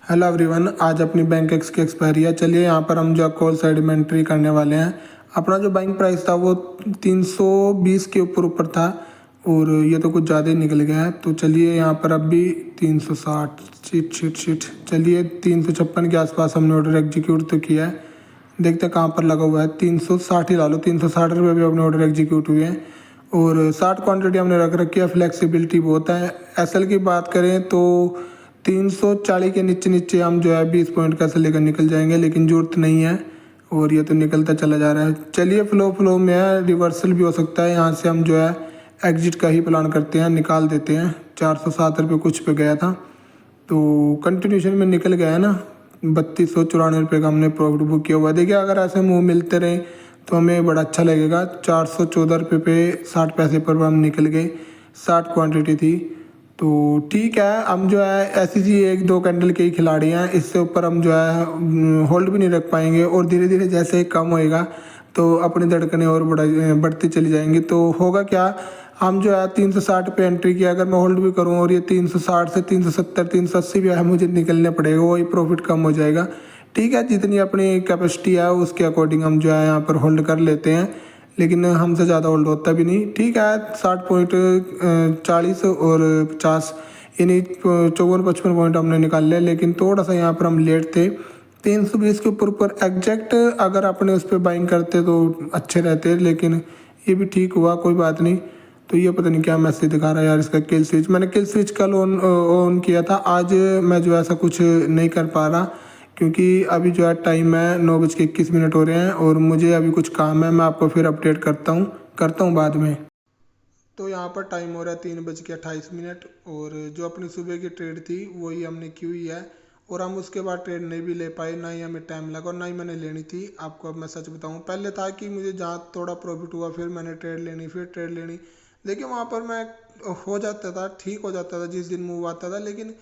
Hello everyone, आज अपनी bank x की एक्सपायरी है। चलिए यहाँ पर हम जो कॉल साइड में एंट्री करने वाले हैं। अपना जो बाइंग प्राइस था वो 320 के ऊपर ऊपर था और ये तो कुछ ज़्यादा ही निकल गया है। तो चलिए यहाँ पर अब भी 360 शिट शिट शिट चलिए 356 के आसपास हमने ऑर्डर एग्जीक्यूट तो किया है। देखते हैं कहाँ पर लगा हुआ है। 360 ही ला लो, 360 रुपये भी अपने ऑर्डर एग्जीक्यूट हुए हैं और 60 क्वान्टिटी हमने रख रखी है। फ्लेक्सिबिलिटी बहुत है। एसएल की बात करें तो 340 के नीचे नीचे हम जो है 20 पॉइंट का से लेकर निकल जाएंगे, लेकिन जरूरत नहीं है और ये तो निकलता चला जा रहा है। चलिए फ्लो में है, रिवर्सल भी हो सकता है। यहाँ से हम जो है एग्जिट का ही प्लान करते हैं, निकाल देते हैं। 407 रुपये कुछ पे गया था तो कंटिन्यूशन में निकल गया है ना। 3294 का हमने प्रॉफिट बुक किया हुआ है। देखिए अगर ऐसे मूव मिलते रहे तो हमें बड़ा अच्छा लगेगा। 414 रुपये पे 60 पैसे पर हम निकल गए। 60 क्वांटिटी थी तो ठीक है। हम जो है ऐसी सी एक दो कैंडल के ही खिलाड़ी हैं, इससे ऊपर हम जो है होल्ड भी नहीं रख पाएंगे और धीरे धीरे जैसे कम होएगा तो अपनी धड़कनें और बढ़ती चली जाएंगी। तो होगा क्या, हम जो है 360 पे एंट्री किया, अगर मैं होल्ड भी करूँ और ये 360 से 370 380 भी है मुझे निकलने पड़ेगा, वही प्रॉफिट कम हो जाएगा। ठीक है, जितनी अपनी कैपेसिटी है उसके अकॉर्डिंग हम जो है यहाँ पर होल्ड कर लेते हैं, लेकिन हमसे ज़्यादा होल्ड होता भी नहीं। ठीक है, 60.40 और 50 यानी 54-55 पॉइंट हमने निकाल लिया, लेकिन थोड़ा सा यहाँ पर हम लेट थे। 320 के ऊपर ऊपर एग्जैक्ट अगर अपने उस पर बाइंग करते तो अच्छे रहते, लेकिन ये भी ठीक हुआ, कोई बात नहीं। तो ये पता नहीं क्या मैसेज दिखा रहा है यार इसका। किल स्विच मैंने किल स्विच कल ऑन किया था, आज मैं जो ऐसा कुछ नहीं कर पा रहा क्योंकि अभी जो है टाइम है 9:21 हो रहे हैं और मुझे अभी कुछ काम है। मैं आपको फिर अपडेट करता हूँ बाद में। तो यहाँ पर टाइम हो रहा है 3:28 और जो अपनी सुबह की ट्रेड थी वही हमने की हुई है और हम उसके बाद ट्रेड नहीं भी ले पाए, ना ही हमें टाइम लगा और ना ही मैंने लेनी थी। आपको अब मैं सच बताऊँ, पहले था कि मुझे जहाँ थोड़ा प्रॉफिट हुआ फिर मैंने ट्रेड लेनी, फिर ट्रेड लेनी। देखिए वहाँ पर मैं हो जाता था, ठीक हो जाता था जिस दिन मूव आता था, लेकिन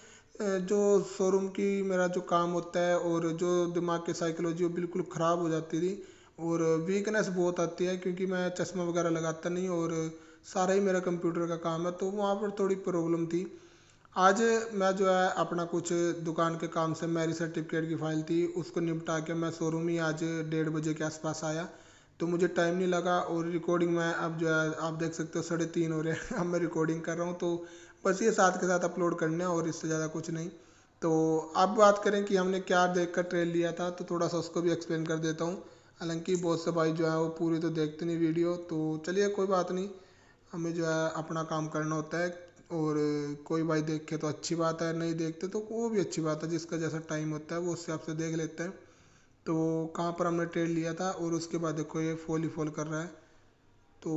जो शोरूम की मेरा जो काम होता है और जो दिमाग की साइकोलॉजी वो बिल्कुल ख़राब हो जाती थी और वीकनेस बहुत आती है क्योंकि मैं चश्मा वगैरह लगाता नहीं और सारा ही मेरा कंप्यूटर का काम है, तो वहाँ पर थोड़ी प्रॉब्लम थी। आज मैं जो है अपना कुछ दुकान के काम से मेरी सर्टिफिकेट की फ़ाइल थी उसको निपटा के मैं शोरूम ही आज 1:30 के आसपास आया, तो मुझे टाइम नहीं लगा। और रिकॉर्डिंग में अब जो है आप देख सकते हो 3:30 हो रहे हैं अब मैं रिकॉर्डिंग कर रहा हूँ, तो बस ये साथ के साथ अपलोड करना है और इससे ज़्यादा कुछ नहीं। तो अब बात करें कि हमने क्या देख कर ट्रेल लिया था, तो थोड़ा सा उसको भी एक्सप्लेन कर देता हूँ। हालांकि बहुत से भाई जो है वो पूरी तो देखते नहीं वीडियो, तो चलिए कोई बात नहीं, हमें जो है अपना काम करना होता है और कोई भाई देखे तो अच्छी बात है, नहीं देखते तो वो भी अच्छी बात है। जिसका जैसा टाइम होता है वो उससे आपसे देख लेते हैं। तो कहाँ पर हमने ट्रेड लिया था और उसके बाद देखो ये फॉल ही फॉल कर रहा है। तो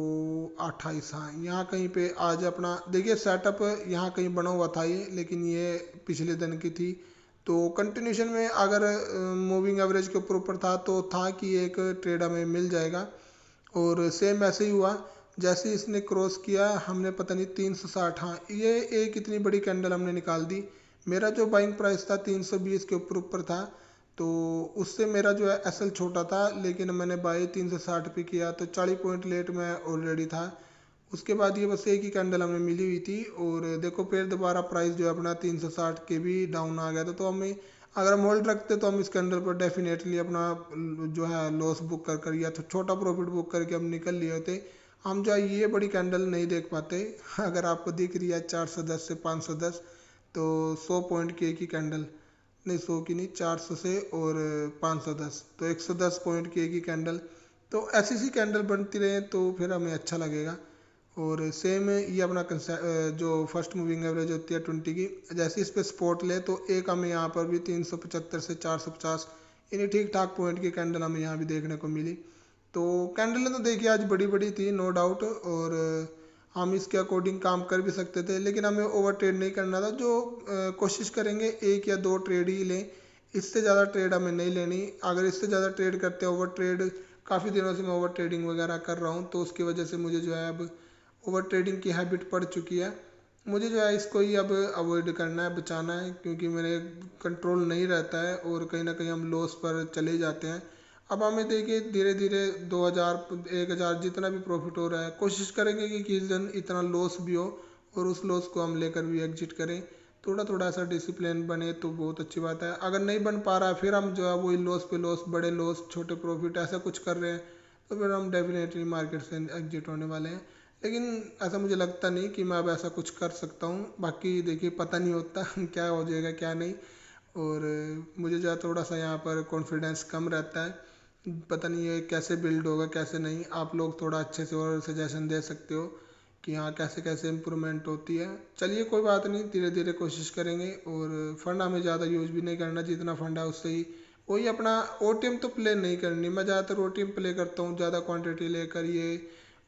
28, हाँ यहाँ कहीं पे आज अपना देखिए सेटअप यहाँ कहीं बना हुआ था ये, लेकिन ये पिछले दिन की थी। तो कंटिन्यूशन में अगर मूविंग एवरेज के ऊपर ऊपर था तो था कि एक ट्रेड हमें मिल जाएगा और सेम ऐसे ही हुआ। जैसे इसने क्रॉस किया हमने पता नहीं 360, हाँ ये एक इतनी बड़ी कैंडल हमने निकाल दी। मेरा जो बाइंग प्राइस था 320 के ऊपर ऊपर था, तो उससे मेरा जो है एसएल छोटा था, लेकिन मैंने बाई 360 पे किया तो 40 पॉइंट लेट में ऑलरेडी था। उसके बाद ये बस एक ही कैंडल हमें मिली हुई थी और देखो फिर दोबारा प्राइस जो है अपना 360 के भी डाउन आ गया था। तो हमें अगर हम होल्ड रखते तो हम इस कैंडल पर डेफिनेटली अपना जो है लॉस बुक कर कर या तो छोटा प्रॉफिट बुक करके हम निकल लिए होते। हम जो है ये बड़ी कैंडल नहीं देख पाते। अगर आपको दिख रही है 410 से 510 तो 100 पॉइंट की एक ही कैंडल, नहीं 100 की नहीं, 400 से और 510 तो 110 पॉइंट की एक ही कैंडल। तो ऐसी सी कैंडल बनती रहे तो फिर हमें अच्छा लगेगा। और सेम ये अपना जो फर्स्ट मूविंग एवरेज होती है 20 की, जैसे इस पे स्पॉट ले तो एक हमें यहाँ पर भी 375 से 450 यानी ठीक ठाक पॉइंट की कैंडल हमें यहाँ भी देखने को मिली। तो कैंडलें तो देखिए आज बड़ी बड़ी थी नो डाउट और हम इसके अकॉर्डिंग काम कर भी सकते थे, लेकिन हमें ओवर ट्रेड नहीं करना था। जो कोशिश करेंगे एक या दो ट्रेड ही लें, इससे ज़्यादा ट्रेड हमें नहीं लेनी। अगर इससे ज़्यादा ट्रेड करते हैं, ओवर ट्रेड काफ़ी दिनों से मैं ओवर ट्रेडिंग वगैरह कर रहा हूँ तो उसकी वजह से मुझे जो है अब ओवर ट्रेडिंग की हैबिट पड़ चुकी है। मुझे जो है इसको ही अब अवॉइड करना है, बचाना है, क्योंकि मेरे कंट्रोल नहीं रहता है और कहीं ना कहीं हम लॉस पर चले जाते हैं। अब हमें देखिए धीरे धीरे 2000 1000 जितना भी प्रॉफिट हो रहा है कोशिश करेंगे कि किसी दिन इतना लॉस भी हो और उस लॉस को हम लेकर भी एग्जिट करें। थोड़ा थोड़ा ऐसा डिसिप्लिन बने तो बहुत अच्छी बात है। अगर नहीं बन पा रहा है फिर हम जो है वही लॉस पे लॉस, बड़े लॉस छोटे प्रॉफिट ऐसा कुछ कर रहे हैं, तो फिर हम डेफिनेटली मार्केट से एग्जिट होने वाले हैं। लेकिन ऐसा मुझे लगता नहीं कि मैं अब ऐसा कुछ कर सकता हूँ। बाकी देखिए पता नहीं होता क्या हो जाएगा क्या नहीं। और मुझे जो है थोड़ा सा यहाँ पर कॉन्फिडेंस कम रहता है, पता नहीं ये कैसे बिल्ड होगा कैसे नहीं। आप लोग थोड़ा अच्छे से और सजेशन दे सकते हो कि हाँ कैसे कैसे इम्प्रूवमेंट होती है। चलिए कोई बात नहीं, धीरे धीरे कोशिश करेंगे। और फंड हमें ज़्यादा यूज भी नहीं करना, जितना फंड है उससे ही वही अपना ओटीएम तो प्ले नहीं करनी। मैं ज़्यादातर ओटीएम प्ले करता हूँ ज़्यादा क्वांटिटी लेकर ये,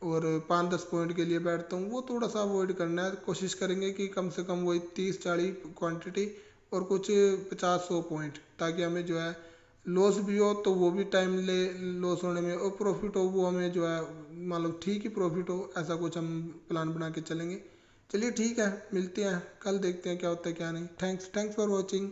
और 5-10 पॉइंट के लिए बैठता हूँ, वो थोड़ा सा अवॉइड करना है। कोशिश करेंगे कि कम से कम वही 30-40 क्वांटिटी और कुछ 50-100 पॉइंट, ताकि हमें जो है लॉस भी हो तो वो भी टाइम ले लॉस होने में, और प्रॉफिट हो वो हमें जो है मान लो ठीक ही प्रॉफिट हो, ऐसा कुछ हम प्लान बना के चलेंगे। चलिए ठीक है, मिलते हैं कल, देखते हैं क्या होता है क्या नहीं। Thanks for watching.